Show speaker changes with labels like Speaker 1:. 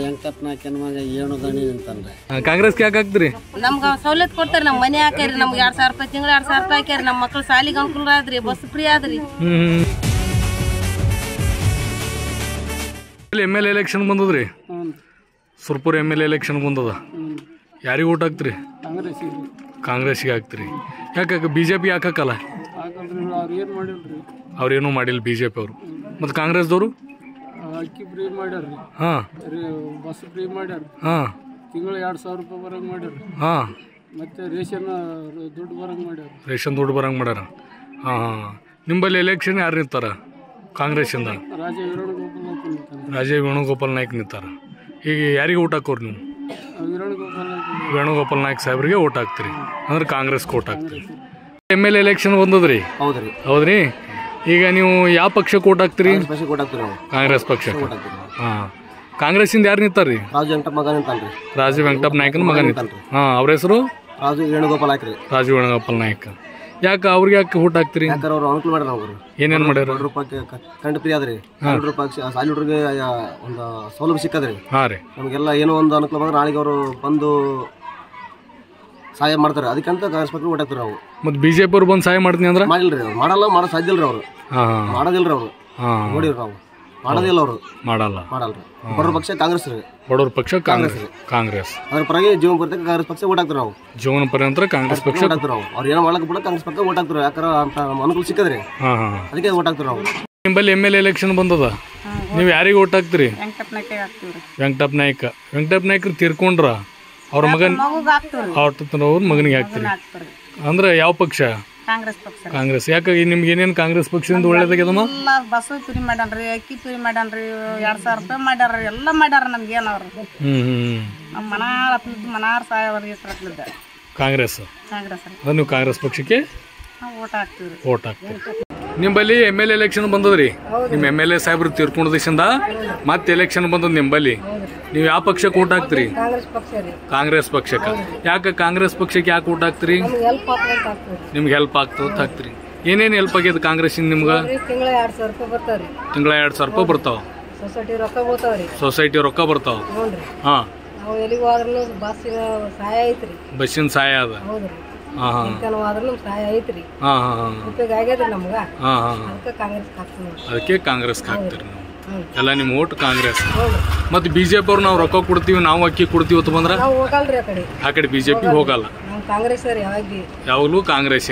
Speaker 1: ವೆಂಕಟಪ್ಪನ ಮಗ ಏನು ಗಣಿ ನಿಂತನ್ರಿ.
Speaker 2: ಕಾಂಗ್ರೆಸ್ಗೆ ಯಾಕೆ ಹಾಕ್ತೀರಿ?
Speaker 3: ನಮ್ಗೆ ಸವಲತ್ತು ಕೊಡ್ತಾರೆ, ನಮ್ಮ ಮನೆ ಹಾಕ್ಯಾರಿ, ನಮ್ಗೆ 2,000 ರೂಪಾಯಿ ತಿಂಗಳು 2,000 ರೂಪಾಯಿ ಹಾಕ್ಯಾರಿ, ನಮ್ಮ ಮಕ್ಳು ಸಾಲಿಗೆ ಅನುಕೂಲ ಆದ್ರಿ, ಬಸ್ ಫ್ರೀ ಆದ್ರಿ.
Speaker 2: MLA ಎಲೆಕ್ಷನ್ ಬಂದದ್ರಿ, ಸುರ್ಪುರ್ MLA ಎಲೆಕ್ಷನ್ ಬಂದದ. ಯಾರಿಗೆ ಓಟ್ ಹಾಕ್ತಿರಿ? ಕಾಂಗ್ರೆಸ್ಗೆ ಹಾಕ್ತಿರಿ. ಯಾಕೆ BJP ಯಾಕೆ ಹಾಕಲ್ಲ? ಅವ್ರೇನು ಮಾಡಿಲ್ಲ BJP ಅವರು. ಮತ್ತು ಕಾಂಗ್ರೆಸ್ದವರು
Speaker 1: ಅಕ್ಕಿ ಫ್ರೀ ಮಾಡ್ಯಾರ,
Speaker 2: ಹಾಂ
Speaker 1: ಬಸ್ ಫ್ರೀ ಮಾಡ್ಯಾರ,
Speaker 2: ಹಾಂ
Speaker 1: ತಿಂಗಳು 2,000 ರೂಪಾಯಿ ಬರಂಗ್ ಮಾಡ್ಯಾರ,
Speaker 2: ಹಾಂ
Speaker 1: ಮತ್ತೆ ರೇಷನ್ ದುಡ್ಡು ಬರಂಗ್ ಮಾಡ್ಯಾರ.
Speaker 2: ರೇಷನ್ ದುಡ್ಡು ಬರಂಗೆ ಮಾಡ್ಯಾರ. ಹಾಂ ಹಾಂ. ನಿಂಬಲ್ಲಿ ಎಲೆಕ್ಷನ್ ಯಾರು ನಿಂತಾರ ಕಾಂಗ್ರೆಸ್ಸಿಂದ? ರಾಜೀವ್ ವೇಣುಗೋಪಾಲ್ ನಾಯ್ಕ ನಿಂತಾರ. ಈಗ ಯಾರಿಗೆ ಓಟ್ ಹಾಕೋರು ನೀವು? ವೇಣುಗೋಪಾಲ್ ನಾಯ್ಕ ಸಾಹೇಬ್ರಿಗೆ ಓಟ್ ಹಾಕ್ತೀರಿ, ಅಂದ್ರೆ ಕಾಂಗ್ರೆಸ್ಗೆ ಓಟ್ ಹಾಕ್ತೀರಿ. MLA ಎಲೆಕ್ಷನ್ ಬಂದದ್ರಿ, ಹೌದ್ರಿ. ಈಗ ನೀವು ಯಾವ ಪಕ್ಷಕ್ಕೆ ಓಟ್ ಹಾಕ್ತೀರಿ? ಕಾಂಗ್ರೆಸ್ ಪಕ್ಷಕ್ಕೆ. ಹಾಂ. ಕಾಂಗ್ರೆಸ್ಸಿಂದ ಯಾರು ನಿಂತಾರ್ರಿ? ರಾಜೀವ್ ವೆಂಕಟಪ್ಪ ನಾಯ್ಕನ ಮಗ ನಿಂತಾರ. ಹಾಂ, ಅವ್ರ ಹೆಸರು ರಾಜೀವ್ ವೇಣುಗೋಪಾಲ್ ನಾಯ್ಕ. ಯಾಕೆ ಅವ್ರಿಗೆ ಯಾಕೆ ಓಟ್ ಹಾಕ್ತೀರಿ? ಏನೇನು ಮಾಡ್ಯಾರ?
Speaker 1: ಕರೆಂಟ್ ಫ್ರೀ ಆದ್ರಿ, ಸಾಲಿ ಹುಡುಗರಿಗೆ ಒಂದು ಸೌಲಭ್ಯ ಸಿಕ್ಕದ್ರಿ.
Speaker 2: ಹಾಂ ರೀ.
Speaker 1: ನಮಗೆಲ್ಲ ಏನೋ ಒಂದು ಅನುಕೂಲ ಬಂದ್ರೆ ನಾಳೆಗೆ ಅವರು ಬಂದು ಸಹಾಯ ಮಾಡ್ತಾರೆ, ಅದಕ್ಕಂತ ಕಾಂಗ್ರೆಸ್ ಪಕ್ಷ ಓಟ್ ಹಾಕ್ತಾರೆ ನಾವು.
Speaker 2: ಮತ್ತು BJP ಅವ್ರು ಬಂದು ಸಹಾಯ ಮಾಡ್ತೀನಿ ಅಂದ್ರೆ
Speaker 1: ಮಾಡಿಲ್ರಿ, ಅವ್ರು ಮಾಡಲ್ಲ, ಮಾಡೋ ಸಾಧ್ಯ ಇಲ್ರಿ, ಅವರು ಮಾಡೋದಿಲ್ರಿ, ಅವರು ನೋಡಿವ್ರಿ, ನಾವು ಮಾಡೋದಿಲ್ಲ, ಅವರು ಮಾಡಲ್ರಿ. ಬಡವ್ರ ಪಕ್ಷ ಕಾಂಗ್ರೆಸ್ ರೀ, ಬಡವ್ರ ಪಕ್ಷ ಕಾಂಗ್ರೆಸ್. ಅದ್ರ ಪರವಾಗಿ ಜೀವನ ಪರ್ಯಂತ ಕಾಂಗ್ರೆಸ್ ಪಕ್ಷ ಓಟ್ ಹಾಕ್ತಾರೆ ನಾವು. ಜೀವನ ಪರ್ಯಂತ ಕಾಂಗ್ರೆಸ್ ಪಕ್ಷ ಓಟ್ ಹಾಕ್ತಾರೆ ನಾವು. ಅವ್ರು ಏನೋ ಮಾಡಕ್ ಬಿಡ ಕಾಂಗ್ರೆಸ್ ಪಕ್ಷ ಓಟ್ ಹಾಕ್ತಾರೆ, ಯಾಕಂದ್ರೆ ಅಂತ ಅನುಕೂಲ ಸಿಕ್ಕದ್ರಿ, ಅದಕ್ಕೆ ಓಟ್ ಹಾಕ್ತಾರೆ ನಾವು.
Speaker 2: ನಿಮ್ಮಲ್ಲಿ MLA ಎಲೆಕ್ಷನ್ ಬಂದದ, ನೀವು ಯಾರಿಗೆ ಓಟ್ ಹಾಕ್ತೀರಿ? ವೆಂಕಟಪ್ಪ ನಾಯ್ಕ ತೀರ್ಕೊಂಡ್ರ ಅವ್ರ ಮಗನ್ ಅವ್ರ ಮಗನಿಗೆ ಹಾಕ್ತೀರಿ. ಅಂದ್ರೆ ಯಾವ ಪಕ್ಷ? ಕಾಂಗ್ರೆಸ್. ಯಾಕೆ ನಿಮ್ಗೆ ಏನೇನು ಕಾಂಗ್ರೆಸ್ ಪಕ್ಷದಿಂದ ಒಳ್ಳೇದಾಗ್ಯದಮ್ಮ?
Speaker 3: ಬಸ್ ಫ್ರೀ ಮಾಡ್ಯಾನ್ರಿ, ಅಕ್ಕಿ ಫ್ರೀ ಮಾಡ್ಯಾನ್ರಿ, 2,000 ರೂಪಾಯಿ ಮಾಡ್ಯಾರ, ಎಲ್ಲ ಮಾಡ್ಯಾರ ನಮ್ಗೆ. ಏನವ್ರು ನಮ್ಮ ಮನಾರ ಸಹಾಯ ಕಾಂಗ್ರೆಸ್. ನೀವು ಕಾಂಗ್ರೆಸ್ ಪಕ್ಷಕ್ಕೆ ಓಟ್ ಹಾಕ್ತೀರಿ.
Speaker 2: ನಿಂಬಲ್ಲಿ MLA ಎಲೆಕ್ಷನ್ ಬಂದದ್ರಿ, ನಿಮ್ಮ MLA ಸಾಹೇಬ್ರು ತೀರ್ಕೊಂಡ ದೇಶದಿಂದ ಮತ್ತೆ ಎಲೆಕ್ಷನ್ ಬಂದದ ನಿಂಬಲ್ಲಿ. ನೀವು ಯಾವ ಪಕ್ಷಕ್ಕೆ ಓಟ್ ಹಾಕ್ತೀರಿ? ಕಾಂಗ್ರೆಸ್ ಪಕ್ಷಕ್ಕೆ. ಯಾಕೆ ಕಾಂಗ್ರೆಸ್ ಪಕ್ಷಕ್ಕೆ ಯಾಕೆ ಓಟ್ ಹಾಕ್ತೀರಿ? ನಿಮ್ಗೆ ಹೆಲ್ಪ್ ಆಗ್ತದ ಹಾಕ್ತೀರಿ. ಏನೇನು ಹೆಲ್ಪ್ ಆಗ್ಯದ ಕಾಂಗ್ರೆಸ್ಸಿಂದ ನಿಮ್ಗೆ?
Speaker 3: ತಿಂಗಳ
Speaker 2: 2,000 ರೂಪಾಯಿ ಬರ್ತಾವ, ಸೊಸೈಟಿ ರೊಕ್ಕ ಬರ್ತಾವ. ಹಾಂ, ಬಸ್ಸಿನ ಸಹಾಯ ಅದ. ಅದಕ್ಕೆ ಕಾಂಗ್ರೆಸ್ ಹಾಕ್ತೀರಿ ನೀವು ಎಲ್ಲ. ನಿಮ್ಮ ಓಟ್ ಕಾಂಗ್ರೆಸ್. ಮತ್ತೆ BJP ಅವ್ರು ನಾವು ರೊಕ್ಕ ಕೊಡ್ತೀವಿ, ನಾವು ಅಕ್ಕಿ ಕೊಡ್ತೀವಿ ಅಂತ ಬಂದ್ರೆ ಆ ಕಡೆ BJP ಹೋಗಲ್ಲ, ಯಾವಾಗಲೂ ಕಾಂಗ್ರೆಸ್.